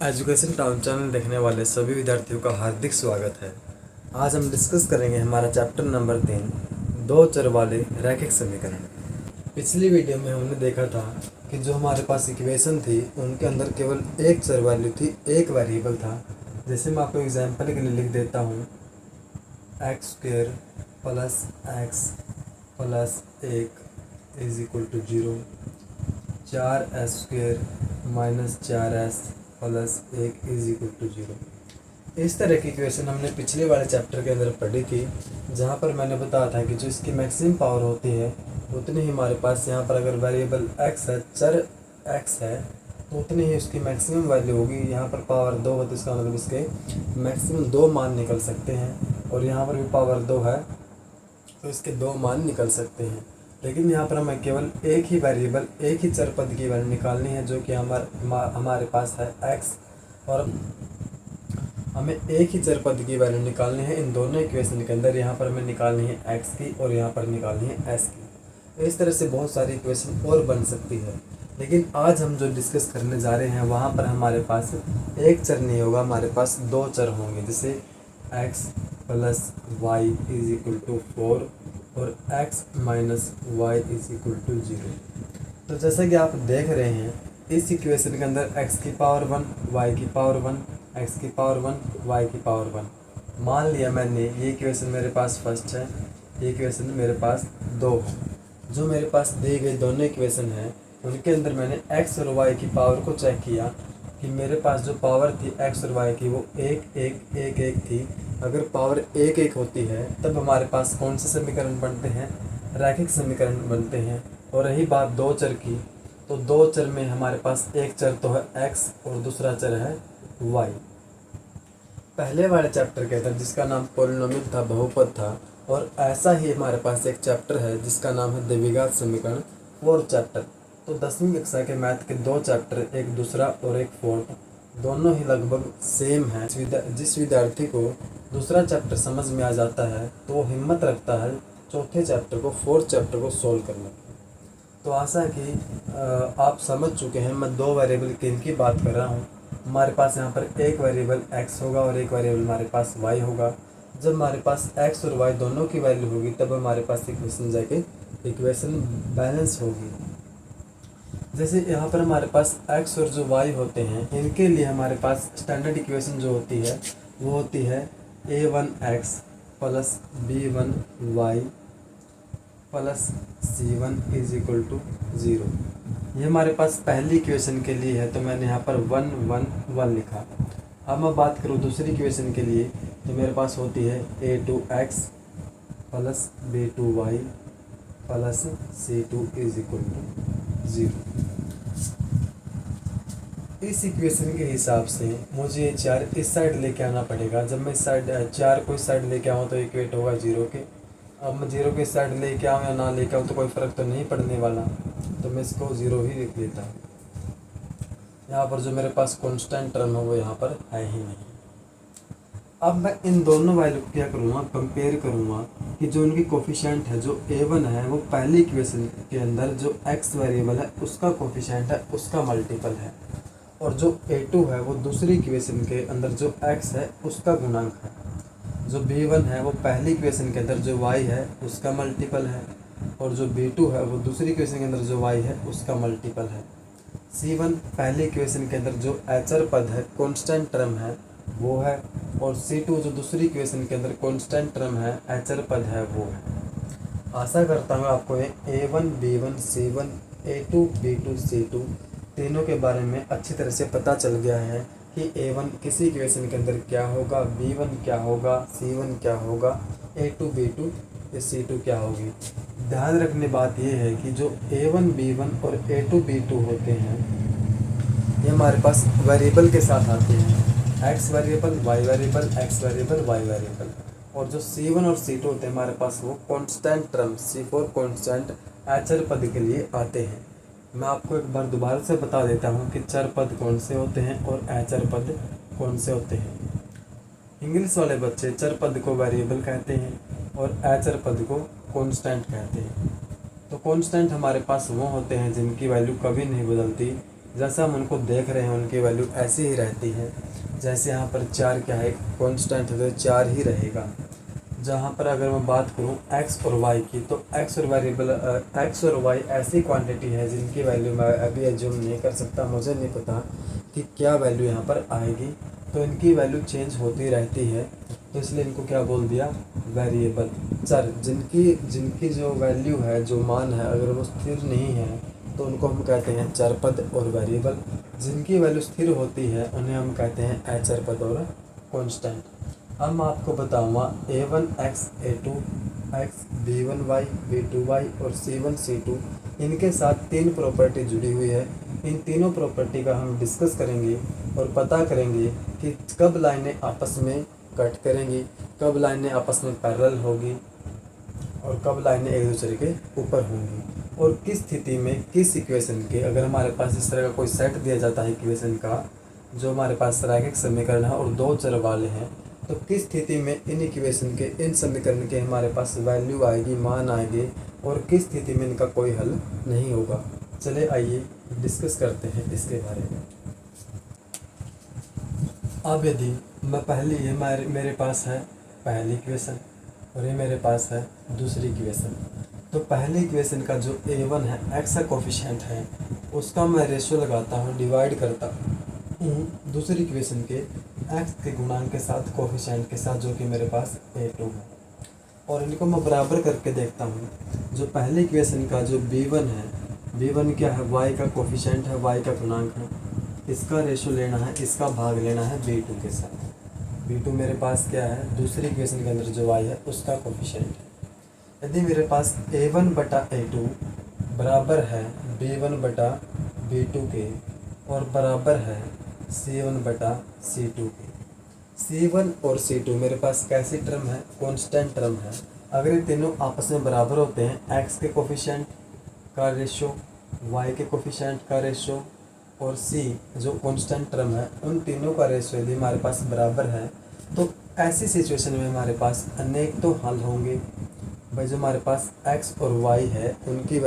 Education town channel देखने वाले सभी विद्यार्थियों का हार्दिक स्वागत है। आज हम डिस्कस करेंगे हमारा चैप्टर नंबर 3, दो चर वाले रैखिक समीकरण। पिछली वीडियो में हमने देखा था कि जो हमारे पास इक्वेशन थी उनके अंदर केवल एक चर वैल्यू थी, एक वेरिएबल था। जैसे मैं आपको एग्जाम्पल के लिए लिख देता हूँ, x² plus x plus 1 is equal to 0, 4s² minus 4s plus 1 is equal to 0। इस तरह की इक्वेशन हमने पिछले वाले चैप्टर के अंदर पढ़ी थी, जहाँ पर मैंने बताया था कि जो इसकी मैक्सिमम पावर होती है उतनी ही हमारे पास यहाँ पर अगर वेरिएबल x है, चर x है, तो उतनी ही उसकी मैक्सिमम वैल्यू होगी। यहाँ पर पावर 2 है तो इसका मतलब इसके मैक्सिमम 2 मान निकल सकते हैं, और यहाँ पर भी पावर 2 है तो इसके 2 मान निकल सकते हैं। लेकिन यहाँ पर हमें केवल एक ही वेरिएबल, एक ही चर पद की वैल्यू निकालनी है, जो कि हमारे पास है x, और हमें एक ही चर पद की वैल्यू निकालनी है इन दोनों इक्वेशन के अंदर। यहाँ पर हमें निकालनी है x की और यहाँ पर निकालनी है s की। इस तरह से बहुत सारी इक्वेशन और बन सकती है, लेकिन आज हम जो डिस्कस करने जा रहे हैं वहाँ पर हमारे पास एक चर नहीं होगा, हमारे पास दो चर होंगे। जैसे x plus Y is equal to 4 और x minus Y is equal to 0। तो जैसा कि आप देख रहे हैं, इस इक्वेशन के अंदर x की पावर 1, y की पावर 1, x की पावर 1, y की पावर 1। मान लिया मैंने ये इक्वेशन मेरे पास फर्स्ट है, ये इक्वेशन मेरे पास 2 है। जो मेरे पास दी गई दोनों इक्वेशन हैं उनके अंदर मैंने x और y की पावर को चेक किया कि मेरे पास जो पावर थी x और y की वो 1 1 1 1 थी। अगर पावर 1 1 होती है तब हमारे पास कौन से समीकरण बनते हैं? रैखिक समीकरण बनते हैं। और रही बात दो चर की, तो दो चर में हमारे पास एक चर तो है x और दूसरा चर है y। पहले वाले चैप्टर के अंदर जिसका नाम पॉलिनोमियल था, बहुपद था, और ऐसा ही हमारे पास एक चैप्टर है जिसका नाम है द्विघात समीकरण, 4th चैप्टर। तो 10वीं कक्षा के मैथ के दो चैप्टर, एक दूसरा और एक 4th, दोनों ही लगभग सेम हैं। जिस विद्यार्थी को दूसरा चैप्टर समझ में आ जाता है तो वो हिम्मत रखता है चौथे चैप्टर को, 4th चैप्टर को सोल्व करने की। तो आशा है कि आप समझ चुके हैं मैं दो वेरिएबल किन की बात कर रहा हूँ। हमारे पास यहाँ पर एक वेरिएबल x होगा और एक वेरिएबल हमारे पास y होगा। जब हमारे पास x और y दोनों की वैल्यू होगी तब हमारे पास इक्वेशन जाके इक्वेशन बैलेंस होगी। जैसे यहाँ पर हमारे पास x और जो y होते हैं, इनके लिए हमारे पास स्टैंडर्ड इक्वेशन जो होती है वो होती है a1x plus b1y plus c1 is equal to 0। ये हमारे पास पहली इक्वेशन के लिए है तो मैंने यहाँ पर 1 1 1 लिखा। अब मैं बात करूँ दूसरी इक्वेशन के लिए, तो मेरे पास होती है a2x plus b2y plus c2 is equal to 0। इस इक्वेशन के हिसाब से मुझे 4 इस साइड लेके आना पड़ेगा। जब मैं इस साइड 4 को इस साइड लेके आऊँ तो इक्वेट होगा 0 के। अब मैं 0 के इस साइड लेके आऊँ या ना लेके आऊँ तो कोई फ़र्क तो नहीं पड़ने वाला, तो मैं इसको 0 ही लिख लेता हूँ। यहाँ पर जो मेरे पास कांस्टेंट टर्म है वो यहाँ पर है ही नहीं। अब मैं इन दोनों वैल्यू को क्या करूँगा, कंपेयर करूँगा कि जो उनकी कोफिशिएंट है, जो a1 है वो पहली इक्वेशन के अंदर जो x वेरिएबल है उसका कोफिशिएंट है, उसका मल्टीपल है, और जो a2 है वो दूसरी इक्वेशन के अंदर जो x है उसका गुणांक है। जो b1 है वो पहली इक्वेशन के अंदर जो y है उसका मल्टीपल है, और जो b2 है वो दूसरी इक्वेशन के अंदर जो y है उसका मल्टीपल है। c1 पहली इक्वेशन के अंदर जो अचर पद है, कांस्टेंट टर्म है, वो है, और c2 जो दूसरी इक्वेशन के अंदर कांस्टेंट टर्म है, अचर पद है, वो है। आशा करता हूँ आपको a1 b1 c1 a2 b2 c2 तीनों के बारे में अच्छी तरह से पता चल गया है कि a1 किसी इक्वेशन के अंदर क्या होगा, b1 क्या होगा, c1 क्या होगा, a2 b2 c2 क्या होगी। ध्यान रखने बात यह है कि जो a1 b1 और a2 b2 होते हैं ये हमारे पास वेरिएबल के साथ आते हैं, x variable, y variable, x variable, y variable. और जो c1 और c2 होते हैं हमारे पास वो कांस्टेंट टर्म c4 कांस्टेंट अचर पद के लिए आते हैं। मैं आपको एक बार दोबारा से बता देता हूँ कि चर पद कौन से होते हैं और अचर पद कौन से होते हैं। इंग्लिश वाले बच्चे चर पद को वेरिएबल कहते हैं और अचर पद को कांस्टेंट कहते हैं। तो कांस्टेंट हमारे पास वो होते हैं जिनकी वैल्यू कभी नहीं बदलती, जैसा हम उनको देख रहे हैं उनकी वैल्यू ऐसी ही रहती है। जैसे यहाँ पर 4 क्या है, कांस्टेंट है, तो 4 ही रहेगा। जहाँ पर अगर मैं बात करूँ x और y की, तो x और वेरिएबल x और y ऐसी क्वांटिटी है जिनकी वैल्यू मैं अभी एज्यूम नहीं कर सकता। मुझे नहीं पता कि क्या वैल्यू यहाँ पर आएगी, तो इनकी वैल्यू चेंज होती रहती है, तो इसलिए इनको क्या बोल दिया, वेरिएबल, चर। जिनकी जिनकी जो वैल्यू है, जो मान है, अगर वो स्थिर नहीं है तो उनको हम कहते हैं चर पद और वेरिएबल। जिनकी वैल्यू स्थिर होती है उन्हें हम कहते हैं अचर पद और कांस्टेंट। अब मैं आपको बताऊंगा a1x a2x b1y b2y और c1 c2, इनके साथ 3 प्रॉपर्टी जुड़ी हुई है। इन तीनों प्रॉपर्टी का हम डिस्कस करेंगे और पता करेंगे कि कब लाइनें आपस में कट करेंगी, कब लाइनें आपस में पैरेलल होगी और कब लाइनें एक दूसरे के ऊपर होंगी, और किस स्थिति में किस इक्वेशन के, अगर हमारे पास इस तरह का कोई सेट दिया जाता है इक्वेशन का, जो हमारे पास रैखिक समीकरण है और 2 चर वाले हैं, तो किस स्थिति में इन इक्वेशन के, इन समीकरण के हमारे पास वैल्यू आएगी, मान आएंगे, और किस स्थिति में इनका कोई हल नहीं होगा। चले आइए डिस्कस करते हैं इसके बारे में। अब यदि मैं पहली, ये मेरे पास है पहली इक्वेशन और ये मेरे पास है दूसरी इक्वेशन, तो पहली इक्वेशन का जो a1 है, x का कोफिशिएंट है, उसका मैं रेशियो लगाता हूँ, डिवाइड करता हूँ दूसरी इक्वेशन के x के गुणांक के साथ, कोफिशिएंट के साथ, जो कि मेरे पास a2 है, और इनको मैं बराबर करके देखता हूँ। जो पहली इक्वेशन का जो b1 है, b1 क्या है, y का कोफिशिएंट है, y का गुणांक है, इसका रेशियो लेना है, इसका भाग लेना है b2 के साथ। b2 मेरे पास क्या है, दूसरी इक्वेशन के अंदर जो y है उसका कोफिशिएंट है। यदि मेरे पास a1 बटा a2 बराबर है b1 बटा b2 के और बराबर है c1 बटा c2 के, c1 और c2 मेरे पास कैसी टर्म है, कांस्टेंट टर्म है। अगर ये तीनों आपस में बराबर होते हैं, x के कोफिशिएंट का रेशियो, y के कोफिशिएंट का रेशियो और c जो कांस्टेंट टर्म है, उन तीनों का रेशियो यदि हमारे पास बराबर है, तो ऐसी सिचुएशन में हमारे पास अनेक तो हल होंगे। भाई जो हमारे पास x और y है, उनकी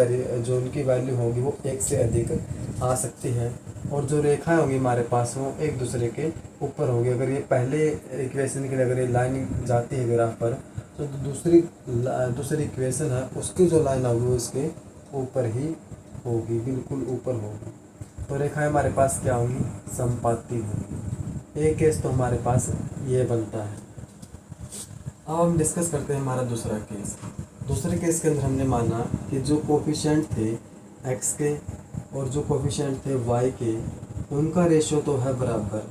वैल्यू होगी वो एक से अधिक आ सकती है, और जो रेखाएं होंगी हमारे पास वो एक दूसरे के ऊपर होगी। अगर ये पहले इक्वेशन के लिए अगर ये लाइन जाती है ग्राफ पर, तो दूसरी इक्वेशन है उसकी जो लाइन होगी वो इसके ऊपर ही होगी, बिल्कुल ऊपर होगी। तो रेखाएं हमारे पास क्या होंगी, समपाती होंगी। एक केस तो हमारे पास ये बनता है। अब हम डिस्कस करते हैं हमारा दूसरा केस। दूसरे केस के अंदर हमने माना कि जो कोफिशिएंट थे x के और जो कोफिशिएंट थे y के, उनका रेशियो तो है बराबर,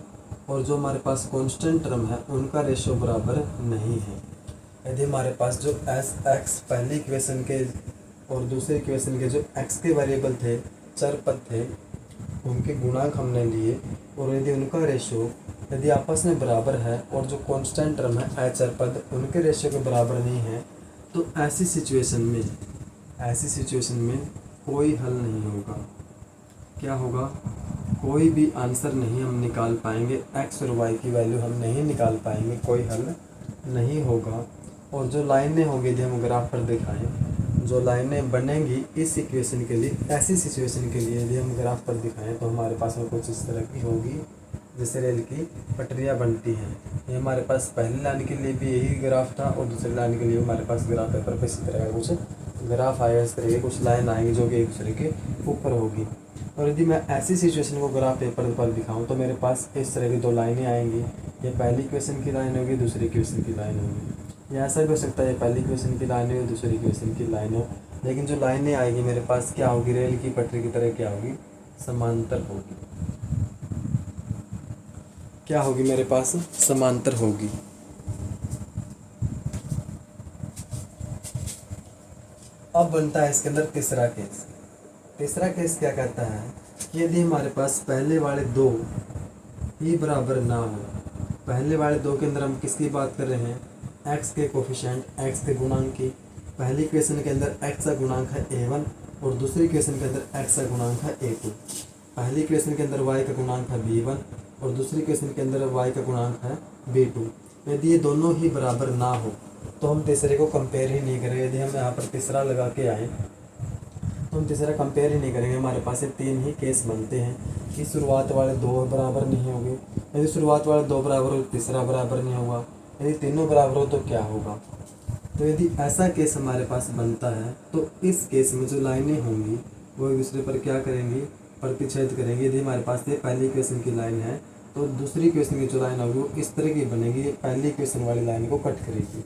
और जो हमारे पास कांस्टेंट टर्म है उनका रेशियो बराबर नहीं है। यदि हमारे पास जो x पहली इक्वेशन के और दूसरी इक्वेशन के जो x के वेरिएबल थे, चर पद थे, उनके गुणांक हमने लिए, और यदि उनका रेशियो यदि आपस में बराबर है और जो कांस्टेंट टर्म है अचर पद उनके रेशियो के बराबर नहीं है, तो ऐसी सिचुएशन में कोई हल नहीं होगा। क्या होगा, कोई भी आंसर नहीं हम निकाल पाएंगे, x और y की वैल्यू हम नहीं निकाल पाएंगे, कोई हल नहीं होगा। और जो लाइनें होंगी यदि हम ग्राफ पर दिखाएं, जो लाइनें बनेंगी इस इक्वेशन के लिए, ऐसी सिचुएशन के लिए यदि हम ग्राफ पर दिखाएं, तो हमारे पास में कुछ इस तरह की होगी जैसे रेल की पटरियाँ बनती हैं। ये हमारे पास पहली लाइन के लिए भी यही ग्राफ था, और दूसरी लाइन के लिए हमारे पास ग्राफ पेपर पर इसी तरह का कुछ ग्राफ आएगा, इस तरह के कुछ लाइन आएंगी जो कि एक दूसरे के ऊपर होगी। और यदि मैं ऐसी सिचुएशन को ग्राफ पेपर पर दिखाऊं, तो मेरे पास इस तरह की 2 लाइनें आएंगी। ये पहली इक्वेशन की लाइन होगी, दूसरी इक्वेशन की लाइन होगी। या ऐसा भी हो सकता है ये पहली इक्वेशन की लाइन हो, दूसरी इक्वेशन की लाइन हो, लेकिन जो लाइनें आएगी मेरे पास क्या होगी, रेल की पटरी की तरह क्या होगी, समांतर होगी। क्या होगी मेरे पास, समांतर होगी। अब बनता है इसके अंदर तीसरा केस। तीसरा केस क्या कहता है कि यदि हमारे पास पहले वाले 2 ही बराबर ना हो, पहले वाले 2 के अंदर हम किसकी बात कर रहे हैं, x के कोफिशिएंट, x के गुणांक की। पहली इक्वेशन के अंदर x का गुणांक है a1 और दूसरी इक्वेशन के अंदर x का गुणांक है a2। पहली इक्वेशन के अंदर y का गुणांक है b1 और दूसरी इक्वेशन के अंदर y का गुणांक है b2। यदि ये दोनों ही बराबर ना हो तो हम तीसरे को कंपेयर ही नहीं करें। यदि हम यहाँ पर तीसरा लगा के आए तो हम तीसरा कंपेयर ही नहीं करेंगे। हमारे पास ये 3 ही केस बनते हैं कि शुरुआत वाले 2 बराबर नहीं होंगे। यदि शुरुआत वाले 2 बराबर हो तीसरा बराबर नहीं होगा, यदि तीनों बराबर हो तो क्या होगा। तो यदि ऐसा केस हमारे पास बनता है तो इस केस में जो लाइनें होंगी वो एक दूसरे पर क्या करेंगी, प्रतिच्छेद करेंगी। यदि हमारे पास ये पहली इक्वेशन की लाइन है तो दूसरी इक्वेशन की जो लाइन होगी वो इस तरह की बनेगी, पहली इक्वेशन वाली लाइन को कट करेगी।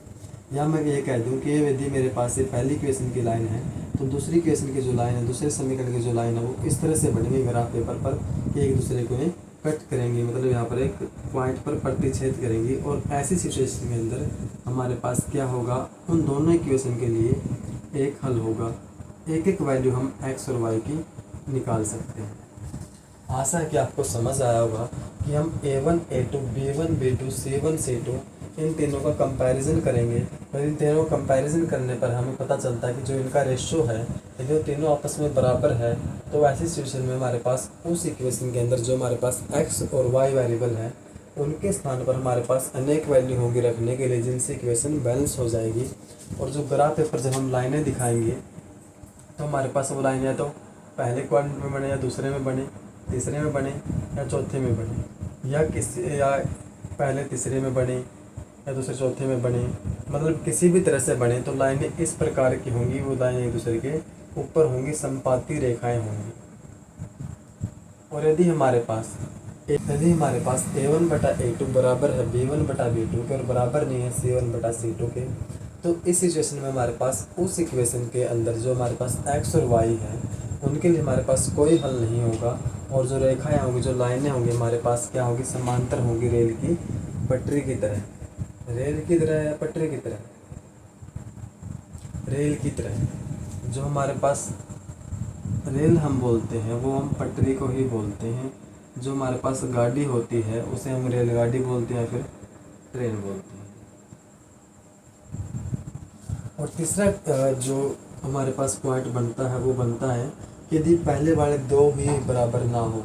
या मैं ये कह दूँ कि यदि मेरे पास ये पहली इक्वेशन की लाइन है तो दूसरी इक्वेशन की जो लाइन है, दूसरे समीकरण की जो लाइन है वो इस तरह से बनेगी ग्राफ पेपर पर कि एक दूसरे को कट करेंगी, मतलब यहाँ पर एक पॉइंट पर प्रतिच्छेद करेंगी। और ऐसी सिचुएशन के अंदर हमारे पास क्या होगा, उन दोनों इक्वेशन के लिए एक हल होगा। एक एक वैल्यू हम x और y की निकाल सकते हैं। आशा है कि आपको समझ आया होगा कि हम a1 a2 b1 b2 c1 c2 इन तीनों का कंपैरिजन करेंगे। और इन तीनों का कंपैरिजन करने पर हमें पता चलता है कि जो इनका रेशियो है, यदि वो तीनों आपस में बराबर है तो ऐसी सिचुएशन में हमारे पास उस इक्वेशन के अंदर जो हमारे पास x और y वेरिएबल है उनके स्थान पर हमारे पास अनेक वैल्यू होंगी रखने के लिए, जिनसे इक्वेशन बैलेंस हो जाएगी। और जो ग्राफ पेपर जब हम लाइनें दिखाएंगे तो हमारे पास वो लाइन या तो पहले क्वाड्रेंट में बने, या दूसरे में बने, तीसरे में बने, या चौथे में बने, या पहले तीसरे में बने या दूसरे चौथे में बने, मतलब किसी भी तरह से बने तो लाइनें इस प्रकार की होंगी। वो लाइनें एक दूसरे के ऊपर होंगी, संपाती रेखाएं होंगी। और यदि हमारे पास a1 बटा a2 बराबर है b1 बटा b2 के और बराबर नहीं है c1 बटा c2 के, तो इस सिचुएशन में हमारे पास उस इक्वेशन के अंदर जो हमारे पास x और y है उनके लिए हमारे पास कोई हल नहीं होगा। और जो रेखाएं होंगी, जो लाइनें होंगी हमारे पास क्या होगी, समांतर होंगी रेल की पटरी की तरह। रेल की तरह या पटरी की तरह, रेल की तरह। जो हमारे पास रेल हम बोलते हैं वो हम पटरी को ही बोलते हैं। जो हमारे पास गाड़ी होती है उसे हम रेलगाड़ी बोलते हैं, फिर ट्रेन बोलते हैं। और तीसरा जो हमारे पास पॉइंट बनता है वो बनता है कि यदि पहले वाले 2 ही बराबर ना हो,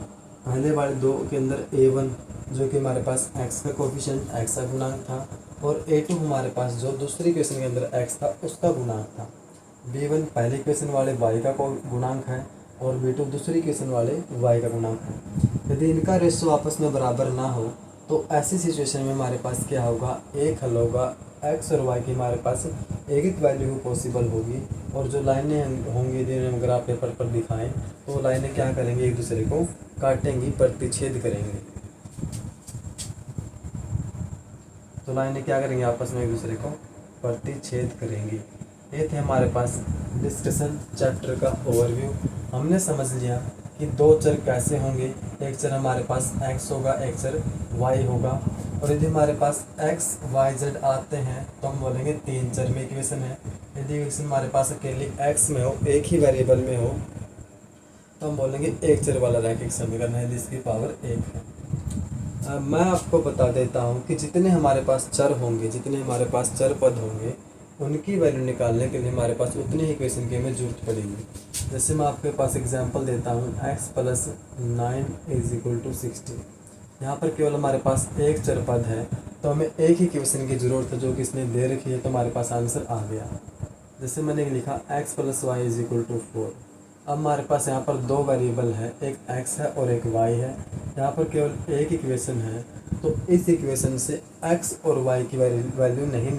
पहले वाले 2 के अंदर a1 जो कि हमारे पास x का कोफिशिएंट, x का गुणांक था, और a2 हमारे पास जो दूसरी इक्वेशन के अंदर x था उसका गुणांक था। b1 पहली इक्वेशन वाले y का गुणांक है और b2 दूसरी इक्वेशन वाले y का गुणांक है। यदि इनका रेशो आपस में बराबर ना हो तो ऐसी सिचुएशन में हमारे पास क्या होगा, एक हल होगा। x और y की हमारे पास एक एक वैल्यू पॉसिबल होगी। और जो लाइनें होंगी जिन्हें हम ग्राफ पेपर पर दिखाएं तो वो लाइनें क्या करेंगी, एक दूसरे को काटेंगी, प्रतिच्छेद करेंगे। तो लाइनें क्या करेंगी, आपस में एक दूसरे को प्रतिच्छेद करेंगी। ये थे हमारे पास डिस्कशन चैप्टर का ओवरव्यू। हमने समझ लिया कि 2 चर कैसे होंगे। एक चर हमारे पास x होगा, एक चर y होगा। और यदि हमारे पास x y z आते हैं तो हम बोलेंगे 3 चर में इक्वेशन है। यदि इक्वेशन हमारे पास अकेले x में हो, एक ही वेरिएबल में हो, तो हम बोलेंगे एक चर वाला रैखिक समीकरण है जिसकी पावर 1 है। मैं आपको बता देता हूँ कि जितने हमारे पास चर होंगे, जितने हमारे पास चर पद होंगे, उनकी वैल्यू निकालने के लिए हमारे पास उतनी ही इक्वेशन की हमें जरूरत पड़ेगी। जैसे मैं आपके पास एग्जांपल देता हूँ, x + 9 = 60। यहाँ पर केवल हमारे पास एक चर पद है तो हमें एक ही इक्वेशन की ज़रूरत है जो कि इसने दे रखी है, तो हमारे पास आंसर आ गया। जैसे मैंने लिखा x + y = 4। अब हमारे पास यहाँ पर 2 वेरिएबल है, एक x है और एक y है। यहाँ पर केवल एक इक्वेशन है तो इस इक्वेशन से x और y की वैल्यू नहीं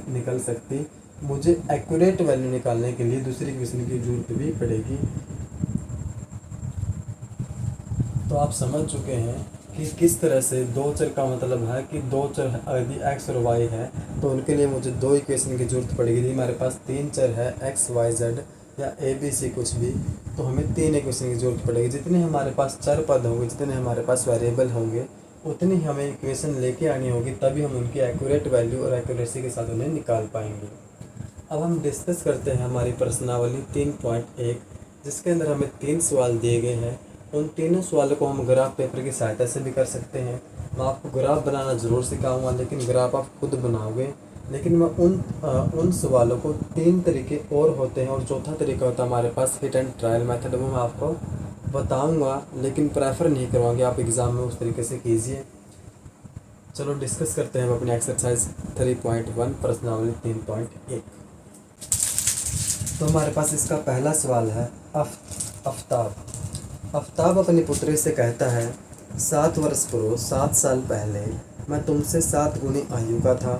निकल सकती। मुझे एक्यूरेट वैल्यू निकालने के लिए दूसरी इक्वेशन की जरूरत भी पड़ेगी। तो आप समझ चुके हैं कि किस तरह से 2 चर का मतलब है कि 2 चर यदि x और y है तो उनके लिए मुझे 2 इक्वेशन की जरूरत पड़ेगी। यदि हमारे पास 3 चर है x y z या a b c कुछ भी, तो हमें 3 इक्वेशन की जरूरत पड़ेगी। जितने हमारे पास चर पद होंगे, जितने हमारे पास वेरिएबल होंगे, उतनी हमें इक्वेशन लेके आनी होगी, तभी हम उनकी एक्यूरेट वैल्यू और एक्यूरेसी के साथ उन्हें निकाल पाएंगे। अब हम डिस्कस करते हैं हमारी प्रश्नावली 3.1, जिसके अंदर हमें 3 सवाल दिए गए हैं। उन तीनों सवालों को हम ग्राफ पेपर की सहायता से भी कर सकते हैं। मैं आपको ग्राफ बनाना ज़रूर सिखाऊंगा, लेकिन ग्राफ आप खुद बनाओगे। लेकिन मैं उन सवालों को 3 तरीके और होते हैं, और चौथा तरीका होता है हमारे पास हिट एंड ट्रायल मेथड। वो मैं आपको बताऊंगा, लेकिन प्रेफर नहीं करूँगा आप एग्ज़ाम में उस तरीके से कीजिए। चलो डिस्कस करते हैं अपनी एक्सरसाइज 3.1 प्रश्नावली 3.1। तो हमारे पास इसका पहला सवाल है आफ्ताब। आफ्ताब अपनी पुत्री से कहता है, 7 वर्ष पूर्व 7 साल पहले मैं तुमसे 7 गुनी आयु का था।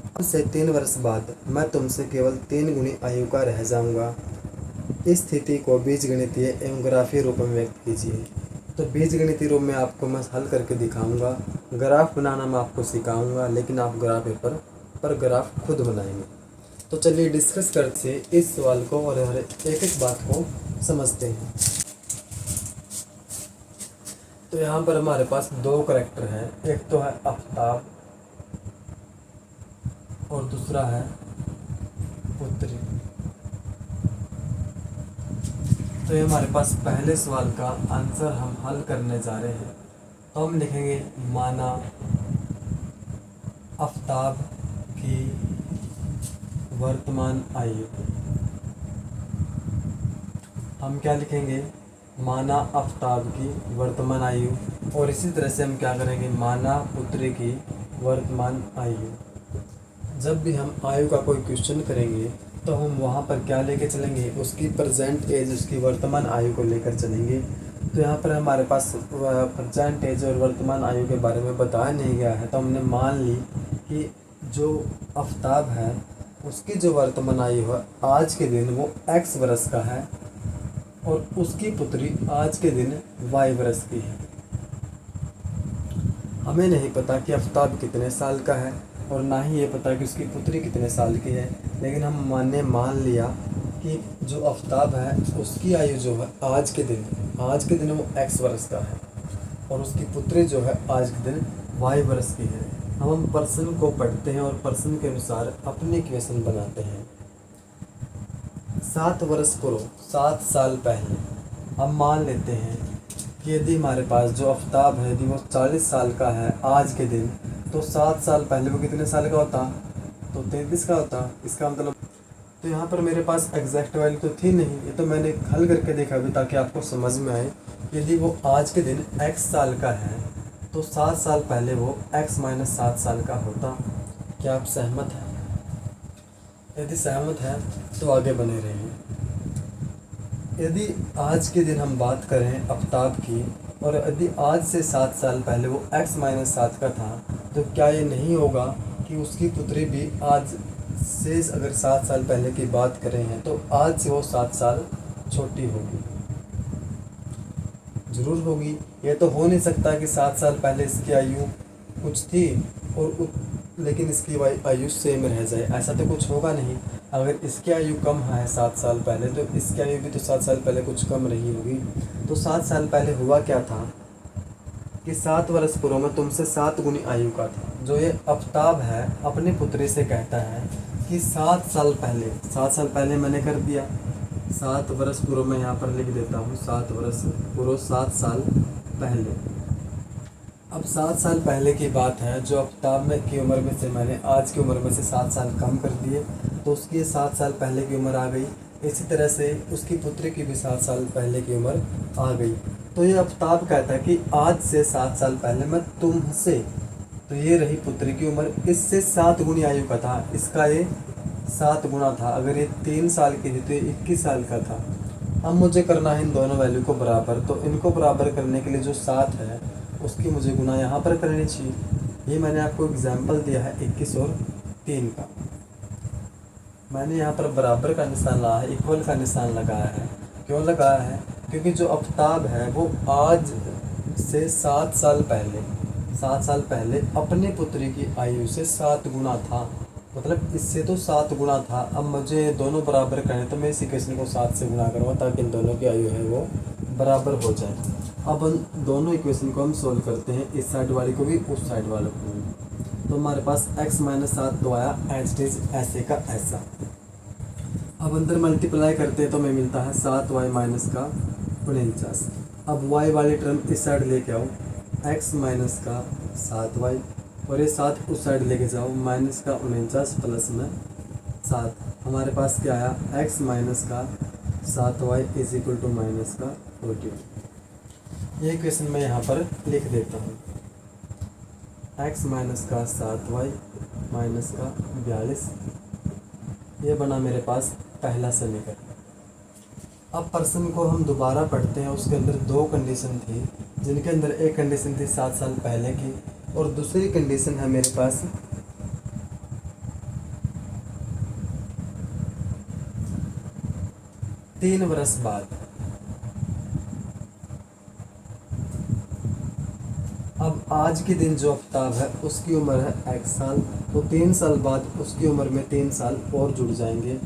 अब से 3 वर्ष बाद मैं तुमसे केवल 3 गुनी आयु का रह जाऊंगा। इस स्थिति को बीजगणितीय एवं ग्राफीय रूप में व्यक्त कीजिए। तो बीजगणितीय रूप में आपको मैं हल करके दिखाऊंगा, ग्राफ बनाना मैं आपको सिखाऊंगा, लेकिन आप ग्राफ पेपर पर ग्राफ खुद बनाएंगे। तो चलिए डिस्कस करते हैं इस सवाल को और हर एक एक बात को समझते हैं। तो यहाँ पर हमारे पास 2 करैक्टर हैं, एक तो है आफ्ताब और दूसरा है पुत्री। तो ये हमारे पास पहले सवाल का आंसर हम हल करने जा रहे हैं। तो हम लिखेंगे माना आफ्ताब की वर्तमान आयु। हम क्या लिखेंगे, माना आफ्ताब की वर्तमान आयु। और इसी तरह से हम क्या करेंगे, माना पुत्री की वर्तमान आयु। जब भी हम आयु का कोई क्वेश्चन करेंगे तो हम वहाँ पर क्या लेके चलेंगे, उसकी प्रेजेंट एज, उसकी वर्तमान आयु को लेकर चलेंगे। तो यहाँ पर हमारे पास प्रेजेंट एज और वर्तमान आयु के बारे में बताया नहीं गया है, तो हमने मान ली कि जो आफ्ताब है उसकी जो वर्तमान आयु है आज के दिन वो x वर्ष का है और उसकी पुत्री आज के दिन y वर्ष की है। हमें नहीं पता कि आफ्ताब कितने साल का है और ना ही ये पता कि उसकी पुत्री कितने साल की है, लेकिन हमने मान लिया कि जो आफ्ताब है उसकी आयु जो है आज के दिन वो x वर्ष का है और उसकी पुत्री जो है आज के दिन y वर्ष की है। हम पर्सन को पढ़ते हैं और पर्सन के अनुसार अपनी इक्वेशन बनाते हैं। 7 वर्ष पूर्व 7 साल पहले हम मान लेते हैं कि यदि हमारे पास जो आफ्ताब है यदि वो 40 साल का है आज के दिन, तो 7 साल पहले वो कितने साल का होता, तो 33 का होता। इसका मतलब तो यहाँ पर मेरे पास एग्जैक्ट वैल्यू तो थी नहीं, ये तो मैंने हल करके देखा भी ताकि आपको समझ में आए। यदि वो आज के दिन x साल का है तो 7 साल पहले वो x - 7 साल का होता। क्या आप सहमत हैं? यदि सहमत हैं तो आगे बने रहिए। यदि आज के दिन हम बात करें आफ्ताब की और यदि आज से 7 साल पहले वो x - 7 का था, तो क्या ये नहीं होगा कि उसकी पुत्री भी आज से, अगर 7 साल पहले की बात करें हैं तो आज से वो 7 साल छोटी होगी? ज़रूर होगी। ये तो हो नहीं सकता कि 7 साल पहले इसकी आयु कुछ थी और लेकिन इसकी आयु सेम रह जाए, ऐसा तो कुछ होगा नहीं। अगर इसकी आयु कम है 7 साल पहले तो इसकी आयु भी तो 7 साल पहले कुछ कम रही होगी। तो 7 साल पहले हुआ क्या था कि 7 वर्ष पूर्व में तुमसे 7 गुनी आयु का था। जो ये आफ्ताब है अपनी पुत्री से कहता है कि 7 साल पहले मैंने कर दिया। 7 वर्ष पूर्व में यहाँ पर लिख देता हूँ, 7 वर्ष पूर्व 7 साल पहले। अब 7 साल पहले की बात है, जो आफ्ताब में की उम्र में से मैंने आज की उम्र में से 7 साल कम कर दिए, तो उसकी 7 साल पहले की उम्र आ गई। इसी तरह से उसकी पुत्री की भी 7 साल पहले की उम्र आ गई। तो ये आफ्ताब कहता है कि आज से 7 साल पहले मैं तुमसे, तो ये रही पुत्री की उम्र, इससे 7 गुनी आयु का था। इसका ये 7 गुना था। अगर ये 3 साल की थी तो ये 21 साल का था। अब मुझे करना है इन दोनों वैल्यू को बराबर, तो इनको बराबर करने के लिए जो 7 है उसकी मुझे गुना यहाँ पर करनी चाहिए। ये मैंने आपको एग्जाम्पल दिया है 21 और 3 का। मैंने यहाँ पर बराबर का निशान लगाया है, इक्वल का निशान लगाया है। क्यों लगाया है? क्योंकि जो आफ्ताब है वो आज से 7 साल पहले अपनी पुत्री की आयु से 7 गुना था, मतलब इससे तो 7 गुना था। अब मुझे दोनों बराबर करने, तो मैं इस इक्वेशन को 7 से गुना करूँगा ताकि इन दोनों की आयु है वो बराबर हो जाए। अब उन दोनों इक्वेशन को हम सोल्व करते हैं, इस साइड वाली को भी उस साइड वाले को भी। तो हमारे पास x - 7 तो आया एज इट इज ऐसे का ऐसा। अब अंदर मल्टीप्लाई करते हैं तो हमें मिलता है 7y - का 49। अब y वाली टर्म इस साइड लेके आओ, x - का 7y और ये 7 उस साइड लेके जाओ, माइनस का 49 प्लस में 7। हमारे पास क्या आया, x - का 7y is equal to minus का 14। ये इक्वेशन मैं यहाँ पर लिख देता हूँ, x - का 7y माइनस का 42। ये बना मेरे पास पहला समीकरण। अब प्रश्न को हम दोबारा पढ़ते हैं। उसके अंदर दो कंडीशन थी, जिनके अंदर एक कंडीशन थी 7 साल पहले की और दूसरी कंडीशन है मेरे पास 3 वर्ष बाद। अब आज के दिन जो आफ्ताब है उसकी उम्र है x साल, तो 3 साल बाद उसकी उम्र में 3 साल और जुड़ जाएंगे।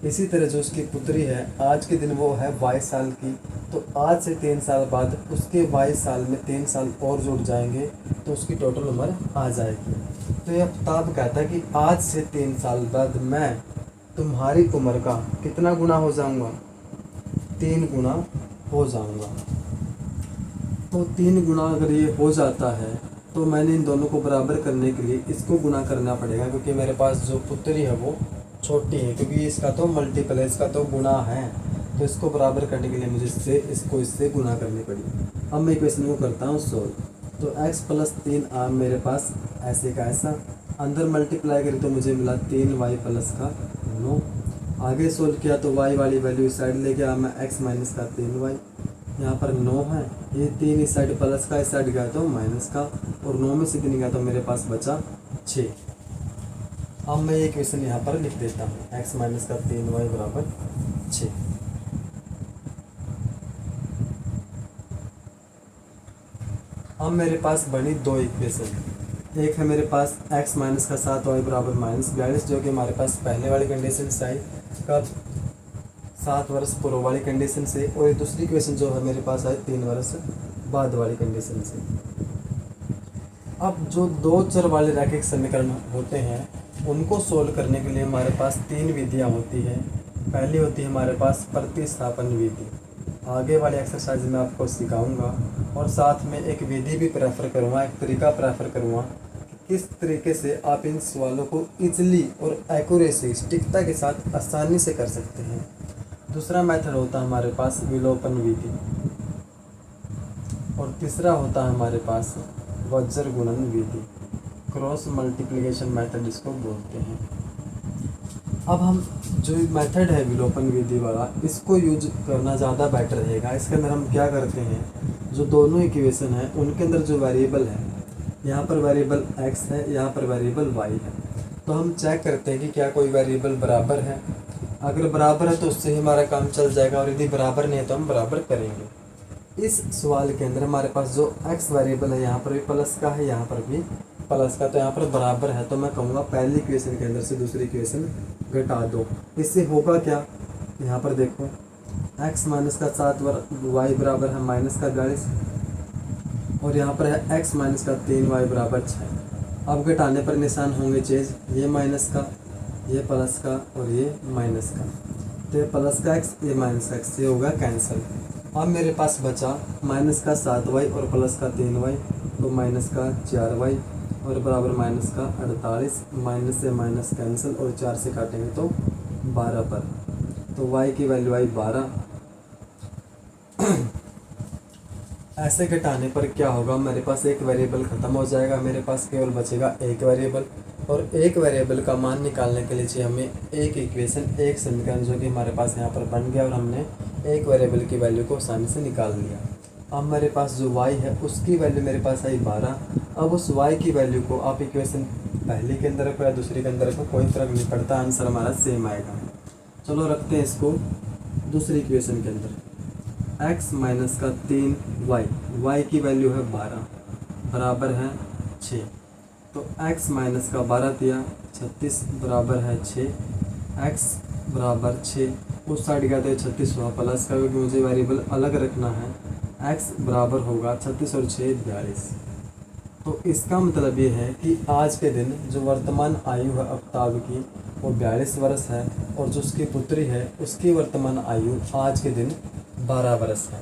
इसी तरह जो उसकी पुत्री है आज के दिन वो है y साल की, तो आज से 3 साल बाद उसके y साल में 3 साल और जुड़ जाएंगे, तो उसकी टोटल उम्र आ जाएगी। तो ये आफ्ताब कहता है कि आज से 3 साल बाद मैं तुम्हारी उम्र का कितना गुना हो जाऊंगा, 3 गुना हो जाऊंगा। तो 3 गुना अगर ये हो जाता है तो मैंने इन दोनों को बराबर करने के लिए इसको गुना करना पड़ेगा, क्योंकि मेरे पास जो पुत्री है वो छोटी है, क्योंकि इसका तो मल्टीपल है, इसका तो गुना है। तो इसको बराबर करने के लिए मुझे इससे गुना करनी पड़ी। अब मैं इक्वेशन को करता हूँ सोल्व। तो x प्लस 3 मेरे पास ऐसे का ऐसा, अंदर मल्टीप्लाई करी तो मुझे मिला 3y प्लस का 9। आगे सोल्व किया तो y वाली वैल्यू इस साइड ले गया मैं, x माइनस का 3y, यहाँ पर 9 है, ये 3 इस साइड प्लस का, इस साइड गया तो माइनस का, और 9 में से 3 गया तो मेरे पास बचा 6। अब मैं ये इक्वेशन यहाँ पर लिख देता हूँ, x माइनस का 3y बराबर 6। अब मेरे पास बनी दो इक्वेशन। एक है मेरे पास x माइनस का 7y बराबर -42, जो कि हमारे पास पहले वाली कंडीशन से आई, कब 7 वर्ष पूर्व वाली कंडीशन से, और ये दूसरी इक्वेशन जो है मेरे पास आई 3 वर्ष बाद वाली कंडीशन से। अब जो दो चर वाले रैखिक समीकरण होते हैं उनको सोल्व करने के लिए हमारे पास 3 विधियाँ होती हैं। पहली होती है हमारे पास प्रतिस्थापन विधि, आगे वाले एक्सरसाइज में आपको सिखाऊंगा, और साथ में एक विधि भी प्रेफर करूँगा, एक तरीका प्रेफर करूँगा कि किस तरीके से आप इन सवालों को इजली और एक्यूरेसी सटीकता के साथ आसानी से कर सकते हैं। दूसरा मेथड होता है हमारे पास विलोपन विधि, और तीसरा होता है हमारे पास वज्र गुणन विधि, क्रॉस मल्टीप्लिकेशन मेथड इसको बोलते हैं। अब हम जो मेथड है विलोपन विधि वाला, इसको यूज करना ज़्यादा बेटर रहेगा। इसके अंदर हम क्या करते हैं, जो दोनों इक्वेशन है उनके अंदर जो वेरिएबल है, यहाँ पर वेरिएबल x है, यहाँ पर वेरिएबल y है, तो हम चेक करते हैं कि क्या कोई वेरिएबल बराबर है। अगर बराबर है तो उससे ही हमारा काम चल जाएगा, और यदि बराबर नहीं है तो हम बराबर करेंगे। इस सवाल के अंदर हमारे पास जो x वेरिएबल है यहाँ पर भी प्लस का है, यहाँ पर भी प्लस का, तो यहाँ पर बराबर है, तो मैं कहूँगा पहली इक्वेशन के अंदर से दूसरी इक्वेशन घटा दो। इससे होगा क्या, यहाँ पर देखो x माइनस का 7 y बराबर है माइनस का 42, और यहाँ पर है x माइनस का 3y बराबर 6। अब घटाने पर निशान होंगे चेंज, ये माइनस का, ये प्लस का, और ये माइनस का, तो ये प्लस का x, ये माइनस का x, ये होगा कैंसिल। अब मेरे पास बचा माइनस का 7y और प्लस का 3y, तो माइनस का 4y और बराबर माइनस का 48, माइनस से माइनस कैंसिल, और 4 से काटेंगे तो 12 पर, तो y की वैल्यू आई 12। ऐसे घटाने पर क्या होगा, मेरे पास एक वेरिएबल ख़त्म हो जाएगा, मेरे पास केवल बचेगा एक वेरिएबल, और एक वेरिएबल का मान निकालने के लिए चाहिए हमें एक इक्वेशन, एक समीकरण, जो कि हमारे पास यहाँ पर बन गया, और हमने एक वेरिएबल की वैल्यू को आसानी से निकाल लिया। अब मेरे पास जो y है उसकी वैल्यू मेरे पास आई 12। अब उस y की वैल्यू को आप इक्वेशन पहले के अंदर रखो या दूसरी के अंदर रखो, कोई फ़र्क नहीं पड़ता, आंसर हमारा सेम आएगा। चलो रखते हैं इसको दूसरी इक्वेशन के अंदर, x माइनस का 3y, y की वैल्यू है 12 बराबर है 6, तो x माइनस का 12 दिया 36 बराबर है 6, x बराबर 6, उस साइड गया तो 36 हुआ प्लस का, क्योंकि मुझे वेरिएबल अलग रखना है। x बराबर होगा 36 और 6 42। तो इसका मतलब ये है कि आज के दिन जो वर्तमान आयु है आफ्ताब की वो 42 वर्ष है, और जो उसकी पुत्री है उसकी वर्तमान आयु आज के दिन 12 वर्ष है।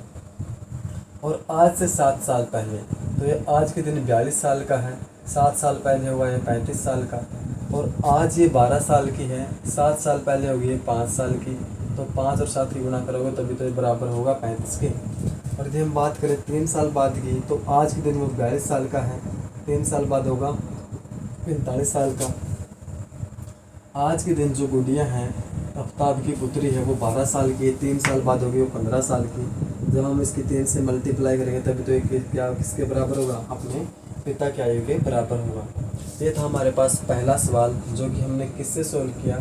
और आज से 7 साल पहले, तो ये आज के दिन 42 साल का है, 7 साल पहले हुआ है 35 साल का, और आज ये 12 साल की है, 7 साल पहले होगी ये 5 साल की, तो 5 और 7 की गुना करोगे तभी तो ये बराबर होगा 35 के। और यदि हम बात करें 3 साल बाद की, तो आज के दिन वो 42 साल का है, 3 साल बाद होगा 45 साल का। आज के दिन जो गुड़िया हैं आफ्ताब की पुत्री है वो 12 साल की है, 3 साल बाद होगी वो 15 साल की। जब हम इसकी 3 से मल्टीप्लाई करेंगे तभी तो एक क्या किसके बराबर होगा, अपने पिता की आयु के बराबर होगा। ये था हमारे पास पहला सवाल जो कि हमने किससे सोल्व किया,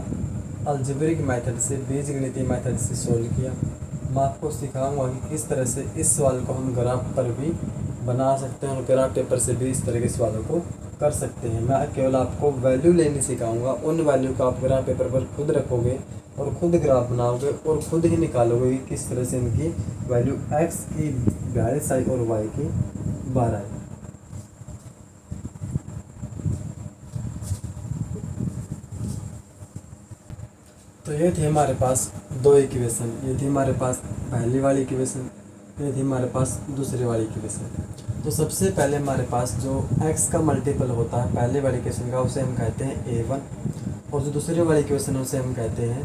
अलजेब्रिक मेथड से, बीजगणितीय मेथड से सोल्व किया। मैं आपको सिखाऊंगा कि किस तरह से इस सवाल को हम ग्राफ पर भी बना सकते हैं और ग्राफ पेपर से भी इस तरह के सवालों को कर सकते हैं। मैं केवल आपको वैल्यू लेनी सिखाऊंगा, उन वैल्यू को आप ग्राफ पेपर पर खुद रखोगे और खुद ग्राफ बनाओगे और खुद ही निकालोगे कि किस तरह से इनकी वैल्यू x की 42 आई और y की 12 आई। तो ये थे हमारे पास दो इक्वेशन, ये थी हमारे पास पहली वाली इक्वेशन, ये थी हमारे पास दूसरी वाली इक्वेशन। तो सबसे पहले हमारे पास जो x का मल्टीपल होता है पहले वाली इक्वेशन का, उसे हम कहते हैं a1, और जो दूसरी वाली इक्वेशन है उसे हम कहते हैं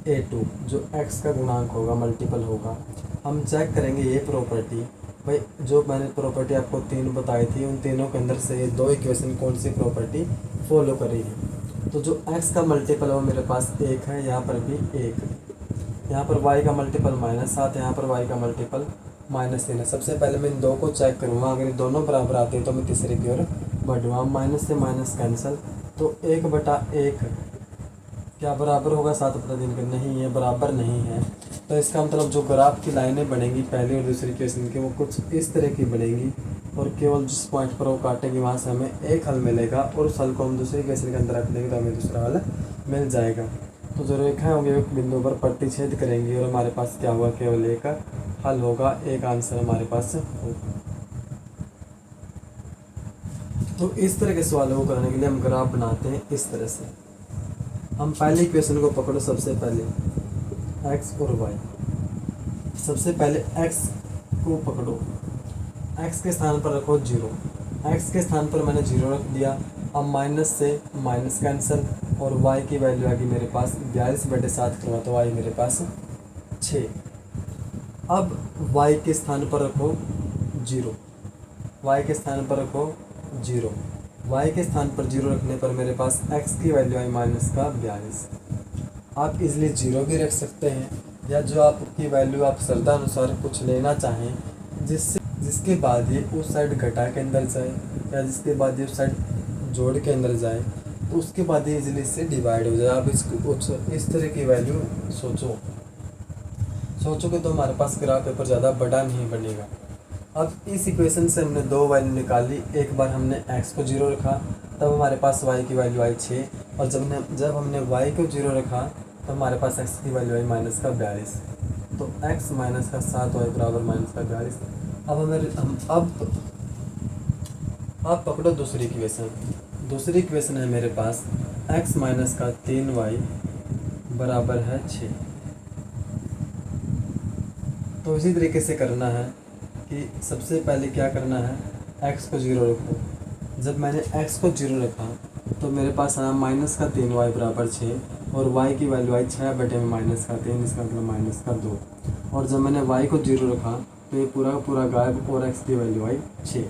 a2, जो x का गुणांक होगा, मल्टीपल होगा। हम चेक करेंगे ये प्रॉपर्टी, भाई जो मैंने प्रॉपर्टी आपको 3 बताई थी उन तीनों के अंदर से ये दो इक्वेशन कौन सी प्रॉपर्टी फॉलो कर रही है। तो जो x का मल्टीपल है वो मेरे पास 1 है, यहाँ पर भी 1, यहाँ पर y का मल्टीपल -7, यहाँ पर y का मल्टीपल -3 है। सबसे पहले मैं इन दो को चेक करूँगा, अगर ये दोनों बराबर आते हैं तो मैं तीसरे की ओर बढ़ूँगा। माइनस से माइनस कैंसिल, तो 1/1 क्या बराबर होगा 7/3 का, नहीं है, बराबर नहीं है। तो इसका मतलब जो ग्राफ की लाइनें बनेंगी पहली और दूसरी इक्वेशन की वो कुछ इस तरह की बनेंगी, और केवल जिस पॉइंट पर वो काटेंगे वहाँ से हमें एक हल मिलेगा, और उस हल को हम दूसरी इक्वेशन के अंदर रख देंगे तो हमें दूसरा हल मिल जाएगा। तो जो रेखाएं होंगी एक बिंदु पर प्रतिच्छेद करेंगी और हमारे पास क्या होगा, केवल एक हल होगा, एक आंसर हमारे पास होगा। तो इस तरह के सवालों को करने के लिए हम ग्राफ बनाते हैं इस तरह से। हम पहली इक्वेशन को पकड़ो, सबसे पहले x और y। सबसे पहले x को पकड़ो, x के स्थान पर रखो 0, x के स्थान पर मैंने 0 रख दिया। अब माइनस से माइनस कैंसिल, और y की वैल्यू आ गई मेरे पास 42/7 करवा, तो y मेरे पास 6। अब y के स्थान पर रखो 0, y के स्थान पर रखो 0, y के स्थान पर 0 रखने पर मेरे पास x की वैल्यू आई -42। आप इजली 0 भी रख सकते हैं, या जो आपकी वैल्यू आप श्रद्धा अनुसार कुछ लेना चाहें, जिसके बाद ये उस साइड घटा के अंदर जाए, या जिसके बाद ये उस साइड जोड़ के अंदर जाए, तो उसके बाद ये इजली इससे डिवाइड हो जाए। आप इस तरह की वैल्यू सोचोगे तो हमारे पास ग्राफ पेपर ज़्यादा बड़ा नहीं बनेगा। अब इस इक्वेशन से हमने दो वैल्यू निकाली, एक बार हमने x को 0 रखा तब हमारे पास y की वैल्यू आई 6, और जब हमने y को 0 रखा तब हमारे पास x की वैल्यू आई -42। तो x -7y बराबर -42। अब पकड़ो दूसरी इक्वेशन। दूसरी इक्वेशन है मेरे पास x - 3y बराबर है 6। तो इसी तरीके से करना है कि सबसे पहले क्या करना है, x को 0 रखो। जब मैंने x को 0 रखा तो मेरे पास आया -3y बराबर 6, और y की वैल्यू आई 6/-3, इसका मतलब -2। और जब मैंने y को 0 रखा तो ये पूरा का पूरा गायब, और x की वैल्यू आई 6।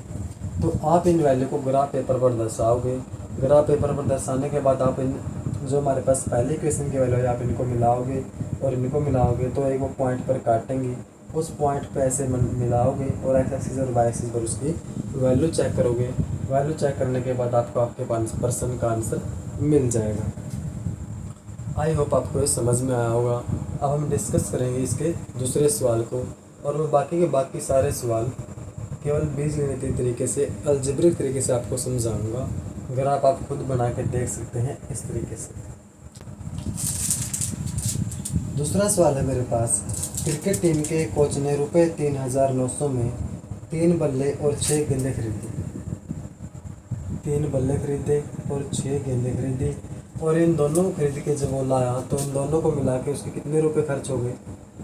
तो आप इन वैल्यू को ग्राफ पेपर पर दर्शाओगे। ग्राफ पेपर पर दर्शाने के बाद आप इन जो हमारे पास पहली इक्वेशन की वैल्यू है आप इनको मिलाओगे, और इनको मिलाओगे तो एक वो पॉइंट पर काटेंगे, उस पॉइंट पे ऐसे मिलाओगे और एक्स एक्सिस और वाई एक्सिस पर उसकी वैल्यू चेक करोगे। वैल्यू चेक करने के बाद आपको आपके पास प्रश्न का आंसर मिल जाएगा। आई होप आपको ये समझ में आया होगा। अब हम डिस्कस करेंगे इसके दूसरे सवाल को, और मैं बाकी सारे सवाल केवल बीजगणितीय तरीके से, अलजेब्रिक तरीके से आपको समझाऊंगा। अगर आप खुद बना के देख सकते हैं इस तरीके से। दूसरा सवाल है मेरे पास, क्रिकेट टीम के कोच ने ₹3,900 में 3 बल्ले और 6 गेंदें खरीदी। 3 बल्ले खरीदे और 6 गेंदें खरीदी, और इन दोनों को खरीद के जब वो लाया तो इन दोनों को मिला के उसके कितने रुपए खर्च हो गए।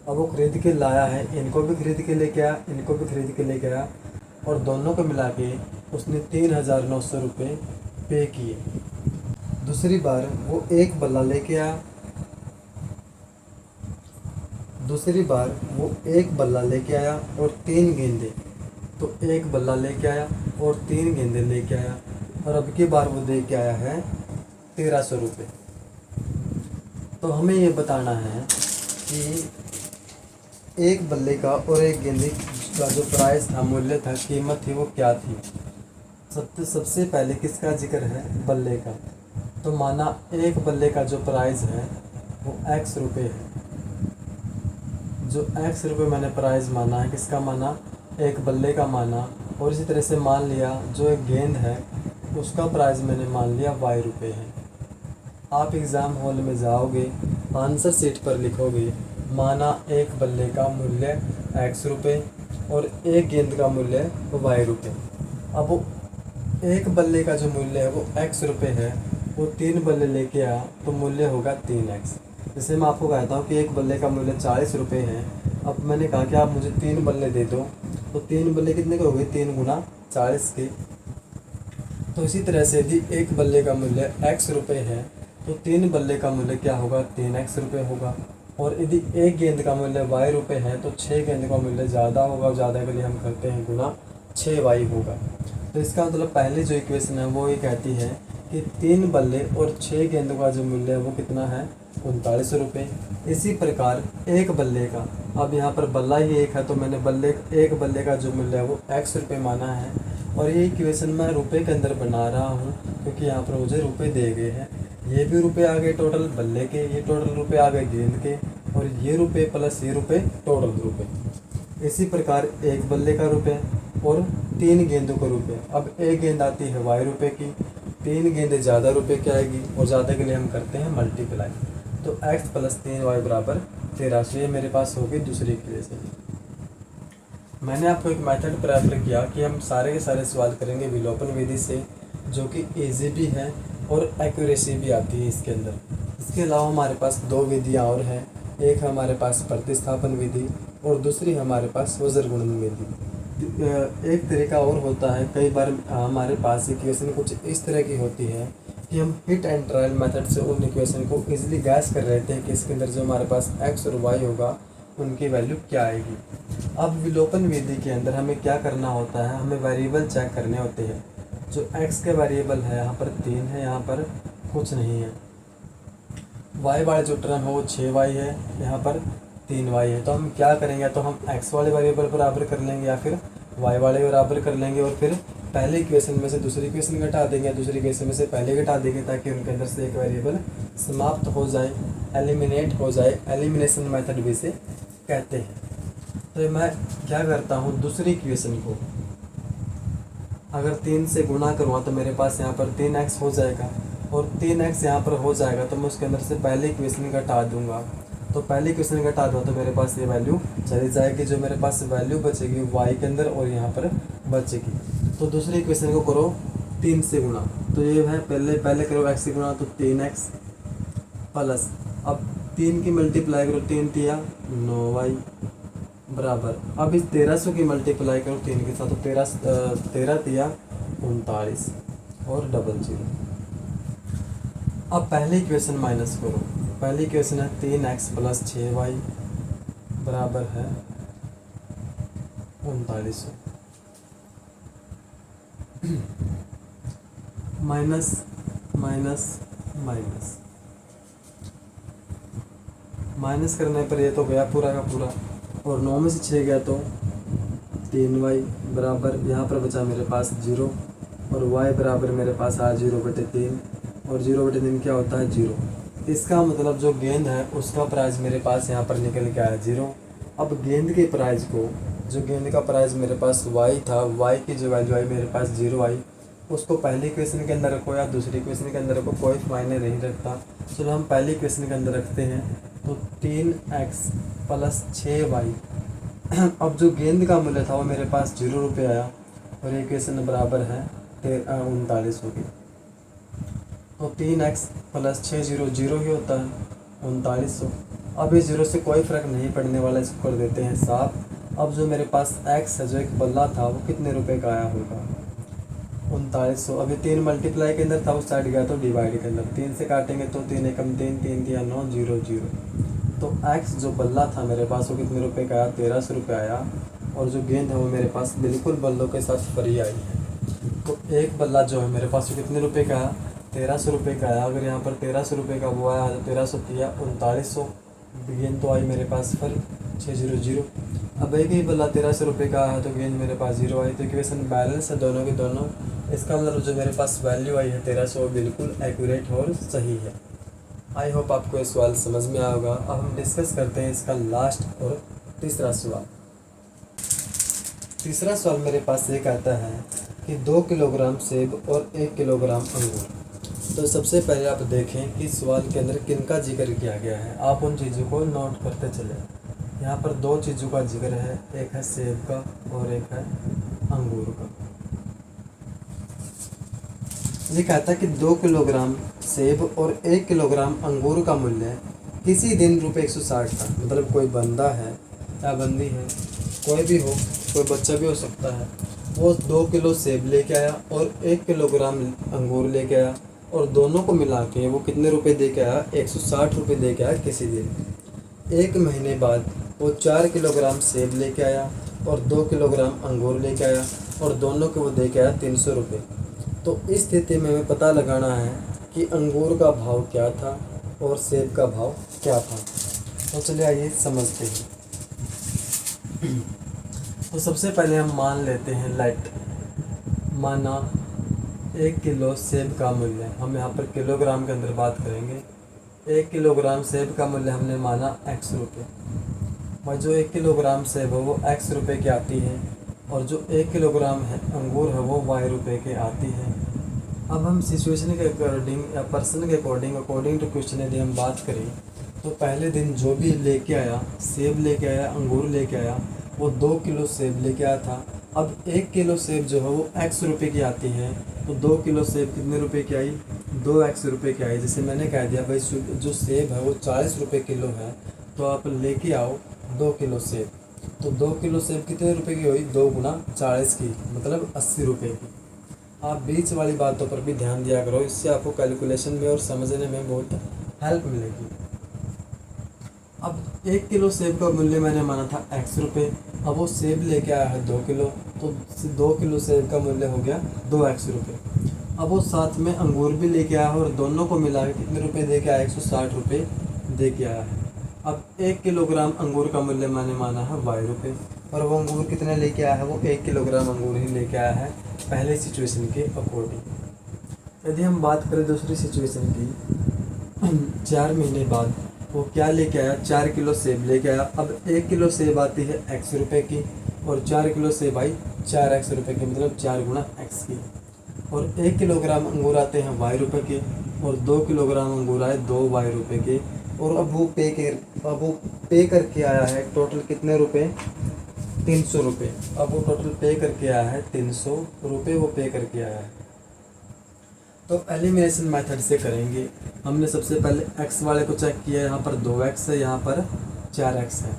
अब वो खरीद के लाया है, इनको भी खरीद के लेके आया, इनको भी खरीद के लेके आया, और दोनों को मिला के उसने 3,900 रुपये पे किए। दूसरी बार वो एक बल्ला लेके आया, दूसरी बार वो एक बल्ला लेके आया और 3 गेंदें, तो एक बल्ला लेके आया और 3 गेंदें लेके आया, और अब की बार वो दे के आया है 1,300 रुपये। तो हमें ये बताना है कि एक बल्ले का और एक गेंदे का जो प्राइस था, मूल्य था, कीमत थी, वो क्या थी। सबसे पहले किसका जिक्र है, बल्ले का। तो माना एक बल्ले का जो प्राइस है वो x रुपये है। जो x रुपये मैंने प्राइस माना है, किसका माना, एक बल्ले का माना। और इसी तरह से मान लिया जो एक गेंद है उसका प्राइस मैंने मान लिया y रुपये है। आप एग्ज़ाम हॉल में जाओगे, आंसर शीट पर लिखोगे माना एक बल्ले का मूल्य x रुपये और एक गेंद का मूल्य y रुपये। अब वो एक बल्ले का जो मूल्य है वो x रुपये है, वो 3 बल्ले लेके आया तो मूल्य होगा 3x। जैसे मैं आपको कहता हूँ कि एक बल्ले का मूल्य 40 रुपये है। अब मैंने कहा कि आप मुझे 3 बल्ले दे दो, तो 3 बल्ले कितने के हो गए, 3 गुना 40 के। तो इसी तरह से यदि एक बल्ले का मूल्य x रुपये है तो 3 बल्ले का मूल्य क्या होगा, 3x रुपये होगा। और यदि एक गेंद का मूल्य y रुपये है तो 6 गेंद का मूल्य ज़्यादा होगा, ज़्यादा के लिए हम करते हैं गुना 6y होगा। तो इसका मतलब पहली जो इक्वेशन है वो ये कहती है कि 3 बल्ले और 6 गेंदों का जो मूल्य है वो कितना है, 39 रुपये। इसी प्रकार एक बल्ले का, अब यहाँ पर बल्ला ही एक है तो मैंने एक बल्ले का जो मूल्य है वो x रुपये माना है। और ये इक्वेशन मैं रुपये के अंदर बना रहा हूँ क्योंकि यहाँ पर मुझे रुपये दिए गए हैं। ये भी रुपये आ गए टोटल बल्ले के, ये टोटल रुपये आ गए गेंद के, और ये रुपये प्लस ये रुपये, टोटल रुपये। इसी प्रकार एक बल्ले का रुपये और 3 गेंदों का रुपये। अब एक गेंद आती है y रुपये की, 3 गेंदें ज़्यादा रुपये की आएगी, और ज़्यादा के लिए हम करते हैं मल्टीप्लाई। तो x + 3y = 13। तो ये मेरे पास होगी दूसरी इक्वेशन। मैंने आपको एक मेथड प्रेफर किया कि हम सारे के सारे सवाल करेंगे विलोपन विधि से, जो कि ईजी भी है और एक्यूरेसी भी आती है इसके अंदर। इसके अलावा हमारे पास 2 विधियाँ और हैं। एक हमारे पास प्रतिस्थापन विधि और दूसरी हमारे पास वज्र गुणन विधि। एक तरीका और होता है, कई बार हमारे पास इक्वेशन कुछ इस तरह की होती है कि हम हिट एंड ट्रायल मेथड से उन इक्वेशन को इजीली गैस कर लेते हैं कि इसके अंदर जो हमारे पास x और y होगा उनकी वैल्यू क्या आएगी। अब विलोपन विधि के अंदर हमें क्या करना होता है, हमें वेरिएबल चेक करने होते हैं। जो x के वेरिएबल है यहाँ पर 3 है, यहाँ पर कुछ नहीं है। y वाले जो टर्म है वो 6y है, यहाँ पर 3y है। तो हम क्या करेंगे, तो हम x वाले वेरिएबल बराबर कर लेंगे या फिर y वाले बराबर कर लेंगे, और फिर पहले इक्वेशन में से दूसरी इक्वेशन घटा देंगे, दूसरी इक्वेशन में से पहले घटा देंगे, ताकि उनके अंदर से एक वेरिएबल समाप्त हो जाए, एलिमिनेट हो जाए। एलिमिनेशन मेथड भी इसे कहते हैं। तो मैं क्या करता हूँ, दूसरी इक्वेशन को अगर 3 से गुणा करूँगा तो मेरे पास यहाँ पर 3x हो जाएगा, और 3x यहाँ पर हो जाएगा तो मैं उसके अंदर से पहले इक्वेशन घटा दूंगा। तो पहले इक्वेशन घटा दूँ तो मेरे पास ये वैल्यू चली जाएगी, जो मेरे पास वैल्यू बचेगी y के अंदर और यहाँ पर बचेगी। तो दूसरी इक्वेशन को करो 3 से गुणा, तो ये है पहले करो x से गुणा, तो 3x प्लस, अब 3 की मल्टीप्लाई करो, 3 तिया 9y बराबर, अब इस 1300 की मल्टीप्लाई करो 3 के साथ, तो 13 तिया 39 और डबल 0। अब पहली इक्वेशन माइनस करो, पहली इक्वेशन है 3x + 6y बराबर है 3900, माइनस माइनस माइनस माइनस करने पर ये तो गया पूरा का पूरा, और 9 में से 6 गया तो 3y बराबर, यहाँ पर बचा मेरे पास 0, और y बराबर मेरे पास आ 0/3, और 0/3 क्या होता है 0। इसका मतलब जो गेंद है उसका प्राइस मेरे पास यहाँ पर निकल के आया 0। अब गेंद के प्राइस को, जो गेंद का प्राइस मेरे पास y था, y की जो वैल्यू आई मेरे पास 0 आई, उसको पहली इक्वेशन के अंदर रखो या दूसरी इक्वेशन के अंदर रखो, कोई मायने नहीं रखता। चलो हम पहली इक्वेशन के अंदर रखते हैं, तो 3x + 6y। अब जो गेंद का मूल्य था वो मेरे पास 0 रुपये आया, और इक्वेशन बराबर है 39 होगी। तो 3x + 6 0 ही होता है 3900। अब इस 0 से कोई फ़र्क नहीं पड़ने वाला, इसको कर देते हैं 7। अब जो मेरे पास x है, जो एक बल्ला था, वो कितने रुपए का आया होगा 3900। अभी 3 मल्टीप्लाई के अंदर था, उस साइड गया तो डिवाइड के अंदर, 3 से काटेंगे तो 3 एकम 3, 3 तिया 9, 0 0। तो x जो बल्ला था मेरे पास वो कितने रुपए का आया, 1300 रुपये आया, और जो गेंद है वो मेरे पास बिल्कुल बल्लों के साथ फ्री आई है। तो एक बल्ला जो है मेरे पास वो कितने रुपए का आया, 1300 रुपये का आया। अगर यहाँ पर 1300 रुपये का वो आया तो 1300 या 3900 गेंद तो आई मेरे पास फल 600। अब एक ही बल्ला 1300 रुपये का आया तो गेंद मेरे पास 0 आई। तो इक्वेशन बैलेंस है दोनों के दोनों। इसका मतलब जो मेरे पास वैल्यू आई है 1300 बिल्कुल एक्यूरेट और सही है। आई होप आपको ये सवाल समझ में आया होगा। अब हम डिस्कस करते हैं इसका लास्ट और तीसरा सवाल। तीसरा सवाल मेरे पास ये कहता है कि 2 किलोग्राम सेब और 1 किलोग्राम अंगूर। तो सबसे पहले आप देखें कि सवाल के अंदर किनका जिक्र किया गया है। आप उन चीज़ों को नोट करते चले। यहाँ पर 2 चीज़ों का जिक्र है, एक है सेब का और एक है अंगूर का। ये कहता है कि 2 किलोग्राम सेब और 1 किलोग्राम अंगूर का मूल्य किसी दिन ₹160 था। मतलब कोई बंदा है या बंदी है, कोई भी हो, कोई बच्चा भी हो सकता है, वो 2 किलो सेब लेके आया और 1 किलोग्राम अंगूर लेके आया और दोनों को मिला के वो कितने रुपए दे के आया? 160 रुपये दे के आया किसी दिन। 1 महीने बाद वो 4 किलोग्राम सेब लेके आया और 2 किलोग्राम अंगूर लेके आया और दोनों को वो दे के आया 300 रुपये। तो इस स्थिति में हमें पता लगाना है कि अंगूर का भाव क्या था और सेब का भाव क्या था। तो चलिए आइए समझते हैं। तो सबसे पहले हम मान लेते हैं लेट, माना 1 किलो सेब का मूल्य, हम यहाँ पर किलोग्राम के अंदर बात करेंगे। 1 किलोग्राम सेब का मूल्य हमने माना x रुपये। और जो 1 किलोग्राम सेब है वो x रुपये की आती है और जो 1 किलोग्राम है अंगूर है वो y रुपये के आती है। अब हम सिचुएशन के अकॉर्डिंग या पर्सन के अकॉर्डिंग टू क्वेश्चन यदि हम बात करें तो पहले दिन जो भी लेके आया, सेब लेके आया, अंगूर लेके आया, वो 2 किलो सेब लेके आया था। अब 1 किलो सेब जो है वो x रुपये की आती है, तो 2 किलो सेब कितने रुपए की आई? 2x रुपये की आई। जैसे मैंने कह दिया भाई जो सेब है वो 40 रुपये किलो है, तो आप लेके आओ 2 किलो सेब। तो 2 किलो सेब कितने रुपए की हुई? 2 गुना 40 की, मतलब 80 रुपये की। आप बीच वाली बातों पर भी ध्यान दिया करो, इससे आपको कैलकुलेशन में और समझने में बहुत हेल्प मिलेगी। अब 1 किलो सेब का मूल्य मैंने माना था x रुपये। अब वो सेब लेके आया है 2 किलो, तो 2 किलो सेब का मूल्य हो गया 2x रुपये। अब वो साथ में अंगूर भी लेके आया है और दोनों को मिला के कितने रुपए दे के आया? 160 रुपये दे के आया है। अब 1 किलोग्राम अंगूर का मूल्य मैंने माना है y रुपये और वो अंगूर कितने लेके आया है? वो 1 किलोग्राम अंगूर ही लेके आया है पहले सिचुएशन के अकॉर्डिंग। यदि हम बात करें दूसरी सिचुएशन की, 4 महीने बाद वो क्या लेके आया? 4 किलो सेब लेके आया। अब 1 किलो सेब आती है x रुपये की और 4 किलो सेब आई 4x रुपये की, मतलब 4 गुना x की। और 1 किलोग्राम अंगूर आते हैं y रुपये के और 2 किलोग्राम अंगूर आए 2y रुपये के। और अब वो पे करके आया है टोटल कितने रुपए? 300 रुपये। अब वो टोटल पे करके आया है 300 रुपये, वो पे करके आया है। तो एलिमिनेशन मेथड से करेंगे। हमने सबसे पहले x वाले को चेक किया, यहाँ पर 2x है, यहाँ पर 4x है।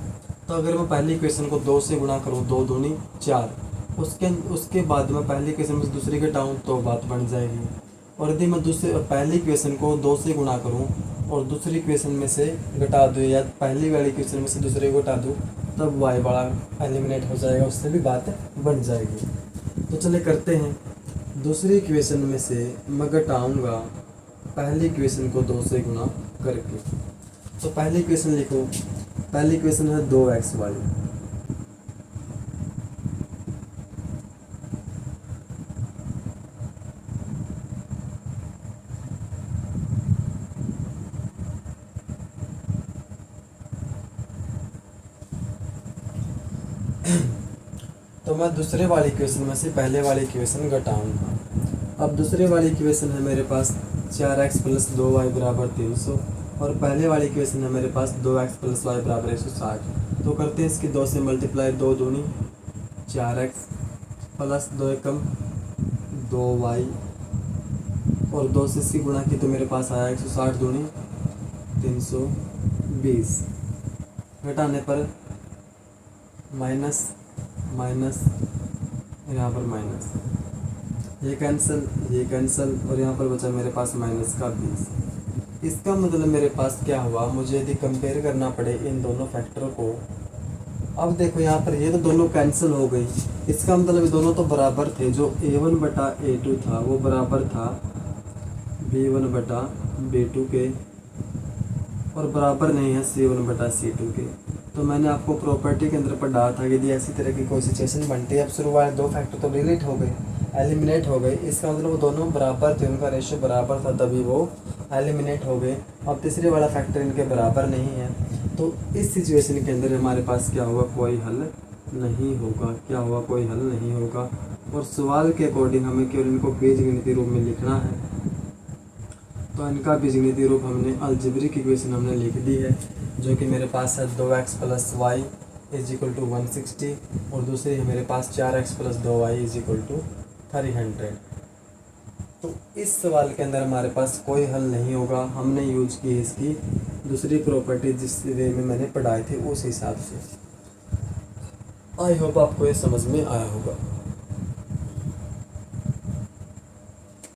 तो अगर मैं पहली इक्वेशन को 2 से गुणा करूँ, 2 दूनी 4, उसके बाद मैं पहली इक्वेशन में से दूसरी घटाऊँ तो बात बन जाएगी। और यदि मैं पहली इक्वेशन को 2 से गुणा करूँ और दूसरी इक्वेशन में से घटा दूँ या पहली वाली इक्वेशन में से दूसरी को घटा दूँ, तब y वाला एलिमिनेट हो जाएगा, उससे भी बात बन जाएगी। तो चलिए करते हैं। दूसरी इक्वेशन में से मैं घटाऊँगा पहली इक्वेशन को 2 से गुणा करके। तो पहली इक्वेशन लिखो, पहली इक्वेशन है 2x वाली। तो मैं दूसरे वाली इक्वेशन में से पहले वाली इक्वेशन घटाऊंगा। अब दूसरे वाली इक्वेशन है मेरे पास 4x प्लस 2y बराबर 300 और पहले वाली इक्वेशन है मेरे पास 2x प्लस y बराबर 160। तो करते हैं इसकी 2 से मल्टीप्लाई, 2 दूनी 4x प्लस 2 एकम 2y और 2 से इसकी गुणा की तो मेरे पास आया 160 दूनी 320। घटाने पर माइनस माइनस, यहाँ पर माइनस, ये कैंसिल और यहाँ पर बचा मेरे पास माइनस का 20। इसका मतलब मेरे पास क्या हुआ? मुझे यदि कंपेयर करना पड़े इन दोनों फैक्टर को, अब देखो यहाँ पर ये तो दोनों कैंसिल हो गई। इसका मतलब ये दोनों तो बराबर थे। जो a1 बटा a2 था वो बराबर था B1/B2 के और बराबर नहीं है C1/C2 के। तो मैंने आपको प्रॉपर्टी के अंदर पढ़ा था कि यदि ऐसी तरह की कोई सिचुएशन बनती है, अब शुरू वाले दो फैक्टर तो डिलीट हो गए, एलिमिनेट हो गए, इसका मतलब वो दोनों बराबर थे, उनका रेशियो बराबर था, तभी वो एलिमिनेट हो गए। अब तीसरे वाला फैक्टर इनके बराबर नहीं है, तो इस सिचुएशन के अंदर हमारे पास क्या होगा, कोई हल नहीं होगा। क्या होगा, कोई हल नहीं होगा। और सवाल के अकॉर्डिंग हमें केवल इनको बीजगणितीय रूप में लिखना है। तो इनका बीजगणितीय रूप हमने अलजेब्रिक इक्वेशन हमने लिख दी है, जो कि मेरे पास है 2x + y = 160 और दूसरी है मेरे पास 4x + 2y = 300। तो इस सवाल के अंदर हमारे पास कोई हल नहीं होगा। हमने यूज की है इसकी दूसरी प्रॉपर्टी, जिस वे में मैंने पढ़ाए थे उस हिसाब से। आई होप आपको ये समझ में आया होगा।